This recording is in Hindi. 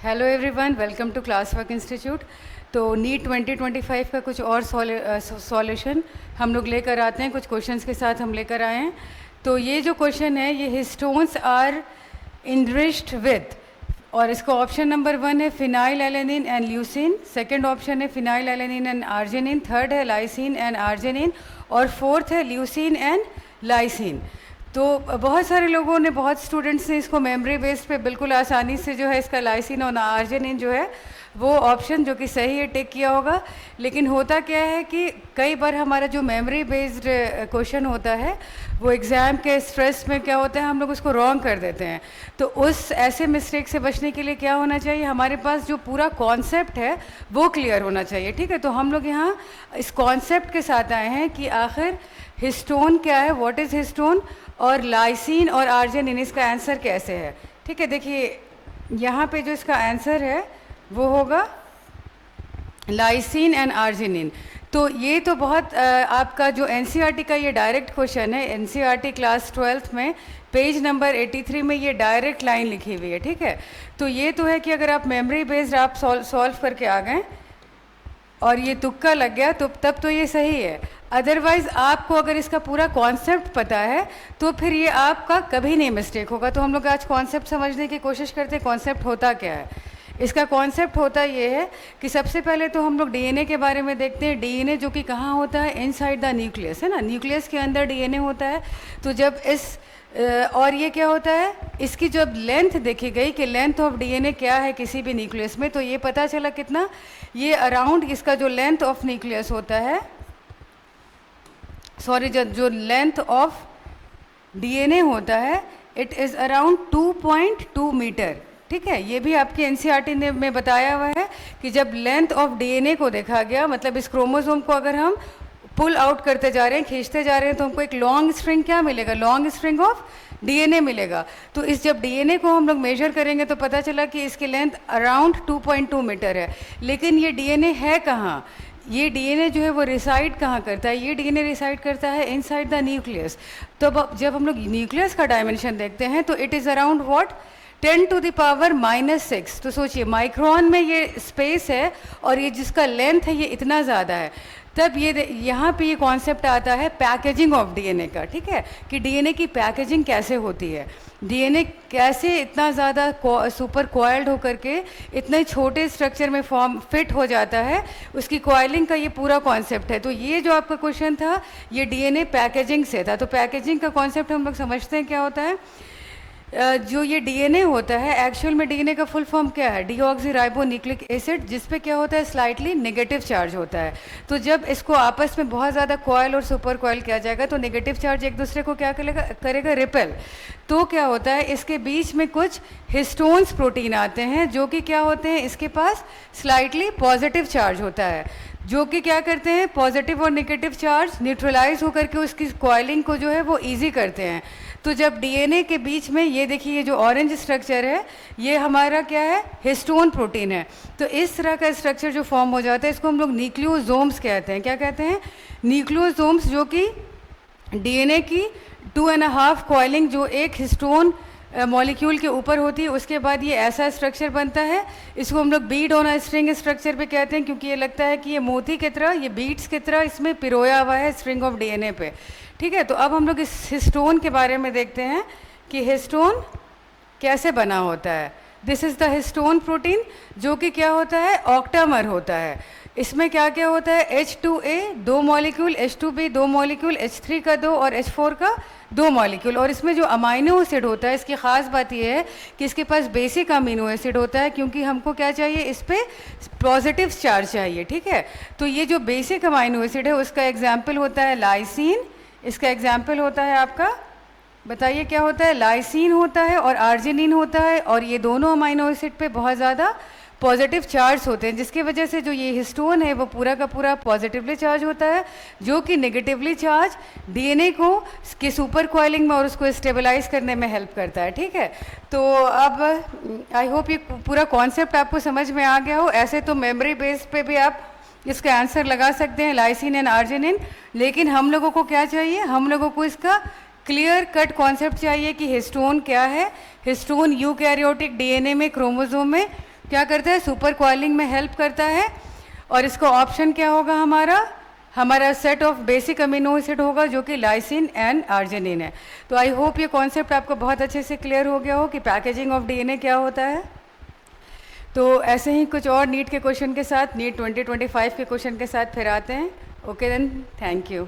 Hello everyone, welcome to class work institute. तो नीट 2025 का कुछ और सॉल्यूशन हम लोग लेकर आते हैं, कुछ क्वेश्चंस के साथ हम लेकर आए हैं। तो ये जो क्वेश्चन है, ये हिस्टोन्स आर इनरिच्ड विथ, और इसका ऑप्शन नंबर 1 है phenylalanine and leucine, second option है phenylalanine and arginine, third है लाइसिन एंड आर्जिनिन, और फोर्थ है ल्यूसिन एंड लाइसिन। तो बहुत सारे लोगों ने, बहुत स्टूडेंट्स ने इसको मेमोरी बेस्ड पे बिल्कुल आसानी से जो है इसका लाइसिन और आर्जिनिन जो है वो ऑप्शन जो कि सही है टिक किया होगा। लेकिन होता क्या है कि कई बार हमारा जो मेमोरी बेस्ड क्वेश्चन होता है वो एग्ज़ाम के स्ट्रेस में क्या होता है, हम लोग उसको रॉन्ग कर देते हैं। तो उस ऐसे मिस्टेक से बचने के लिए क्या होना चाहिए, हमारे पास जो पूरा कॉन्सेप्ट है वो क्लियर होना चाहिए। ठीक है, तो हम लोग यहाँ इस कॉन्सेप्ट के साथ आए हैं कि आखिर हिस्टोन क्या है, व्हाट इज़ हिस्टोन, और लाइसिन और आर्जिनिन इसका आंसर कैसे है। ठीक है, देखिए यहाँ पे जो इसका आंसर है वो होगा लाइसिन एंड आर्जिनिन। तो ये तो बहुत आपका जो एनसीईआरटी का ये डायरेक्ट क्वेश्चन है, एनसीईआरटी क्लास 12th में पेज नंबर 83 में ये डायरेक्ट लाइन लिखी हुई है। ठीक है, तो ये तो है कि अगर आप मेमोरी बेस्ड आप सॉल्व करके आ गए और ये तुक्का लग गया तो तब तो ये सही है। अदरवाइज़ आपको अगर इसका पूरा कॉन्सेप्ट पता है तो फिर ये आपका कभी नहीं मिस्टेक होगा। तो हम लोग आज कॉन्सेप्ट समझने की कोशिश करते हैं। कॉन्सेप्ट होता क्या है, इसका कॉन्सेप्ट होता ये है कि सबसे पहले तो हम लोग डीएनए के बारे में देखते हैं। डीएनए जो कि कहाँ होता है, इनसाइड द न्यूक्लियस है ना, न्यूक्लियस के अंदर डीएनए होता है। तो जब इस और ये क्या होता है, इसकी जब लेंथ देखी गई कि लेंथ ऑफ डीएनए क्या है किसी भी न्यूक्लियस में, तो ये पता चला कितना, ये अराउंड इसका जो लेंथ ऑफ न्यूक्लियस होता है, सॉरी जो लेंथ ऑफ डीएनए होता है, इट इज़ अराउंड 2.2 मीटर। ठीक है, ये भी आपके एनसीईआरटी ने में बताया हुआ है कि जब लेंथ ऑफ डीएनए को देखा गया, मतलब इस क्रोमोसोम को अगर हम पुल आउट करते जा रहे हैं, खींचते जा रहे हैं, तो हमको एक लॉन्ग स्ट्रिंग क्या मिलेगा, लॉन्ग स्ट्रिंग ऑफ डीएनए मिलेगा। तो इस जब डीएनए को हम लोग मेजर करेंगे तो पता चला कि इसकी लेंथ अराउंड 2.2 मीटर है। लेकिन ये डीएनए है कहाँ, ये डीएनए जो है वो रिसाइड कहाँ करता है, ये डीएनए रिसाइड करता है इनसाइड द न्यूक्लियस। तो जब हम लोग न्यूक्लियस का डायमेंशन देखते हैं तो it is around what, 10 to the power -6। तो सोचिए माइक्रोन में ये स्पेस है और ये जिसका लेंथ है ये इतना ज़्यादा है। तब ये यहाँ पे ये कॉन्सेप्ट आता है पैकेजिंग ऑफ डीएनए का। ठीक है, कि डीएनए की पैकेजिंग कैसे होती है, डीएनए कैसे इतना ज़्यादा सुपर कॉइल्ड होकर के इतने छोटे स्ट्रक्चर में फॉर्म फिट हो जाता है, उसकी कॉइलिंग का ये पूरा कॉन्सेप्ट है। तो ये जो आपका क्वेश्चन था ये डीएनए पैकेजिंग से था। तो पैकेजिंग का कॉन्सेप्ट हम लोग समझते हैं क्या होता है। जो ये डीएनए होता है, एक्चुअल में डीएनए का फुल फॉर्म क्या है, डीऑक्सीराइबोन्यूक्लिक एसिड, जिस पे क्या होता है, स्लाइटली नेगेटिव चार्ज होता है। तो जब इसको आपस में बहुत ज़्यादा कॉयल और सुपर कॉयल किया जाएगा तो नेगेटिव चार्ज एक दूसरे को क्या करेगा, रिपेल। तो क्या होता है, इसके बीच में कुछ हिस्टोन्स प्रोटीन आते हैं जो कि क्या होते हैं, इसके पास स्लाइटली पॉजिटिव चार्ज होता है, जो कि क्या करते हैं, पॉजिटिव और नेगेटिव चार्ज न्यूट्रलाइज होकर के उसकी कॉइलिंग को जो है वो ईजी करते हैं। तो जब डीएनए के बीच में ये देखिए, ये जो ऑरेंज स्ट्रक्चर है ये हमारा क्या है, हिस्टोन प्रोटीन है। तो इस तरह का स्ट्रक्चर जो फॉर्म हो जाता है इसको हम लोग न्यूक्लियोसोम्स कहते हैं। क्या कहते हैं, न्यूक्लियोसोम्स, जो कि डीएनए की 2.5 कॉइलिंग जो एक हिस्टोन मॉलिक्यूल के ऊपर होती है, उसके बाद ये ऐसा स्ट्रक्चर बनता है। इसको हम लोग Beed on a string structure पे कहते हैं, क्योंकि ये लगता है कि ये मोती की तरह, ये बीड्स की तरह इसमें पिरोया हुआ है स्ट्रिंग ऑफ डीएनए पे। ठीक है, तो अब हम लोग इस हिस्टोन के बारे में देखते हैं कि हिस्टोन कैसे बना होता है। This is the histone protein, जो कि क्या होता है, ऑक्टामर होता है। इसमें क्या क्या होता है, H2A 2 molecule, H2B 2 molecule, H3 का 2 और H4 का 2 मॉलिक्यूल। और इसमें जो अमाइनो एसिड होता है, इसकी ख़ास बात यह है कि इसके पास बेसिक अमीनो एसिड होता है, क्योंकि हमको क्या चाहिए, इस पर पॉजिटिव चार्ज चाहिए। ठीक है, तो ये जो बेसिक अमाइनो एसिड है उसका एग्जाम्पल होता है लाइसिन, इसका एग्जाम्पल होता है आपका, बताइए क्या होता है, लाइसिन होता है और आर्जिनिन होता है। और ये दोनों अमाइनो एसिड पे बहुत ज़्यादा पॉजिटिव चार्ज होते हैं, जिसकी वजह से जो ये हिस्टोन है वो पूरा का पूरा पॉजिटिवली चार्ज होता है, जो कि नेगेटिवली चार्ज डीएनए को के सुपर कॉइलिंग में और उसको स्टेबलाइज करने में हेल्प करता है। ठीक है, तो अब आई होप ये पूरा कॉन्सेप्ट आपको समझ में आ गया हो। ऐसे तो मेमोरी बेस्ड पे भी आप इसका आंसर लगा सकते हैं, लाइसिन एंड आर्जिनिन। लेकिन हम लोगों को क्या चाहिए, हम लोगों को इसका क्लियर कट कॉन्सेप्ट चाहिए कि हिस्टोन क्या है। हिस्टोन यूकैरियोटिक डीएनए में, क्रोमोसोम में क्या करता है, सुपर कॉइलिंग में हेल्प करता है। और इसका ऑप्शन क्या होगा, हमारा set of basic amino acid होगा जो कि लाइसिन एंड आर्जिनिन है। तो आई होप ये कॉन्सेप्ट आपको बहुत अच्छे से क्लियर हो गया हो कि पैकेजिंग ऑफ डीएनए क्या होता है। तो ऐसे ही कुछ और नीट के क्वेश्चन के साथ, नीट 2025 के क्वेश्चन के साथ फिर आते हैं। Okay then, thank you.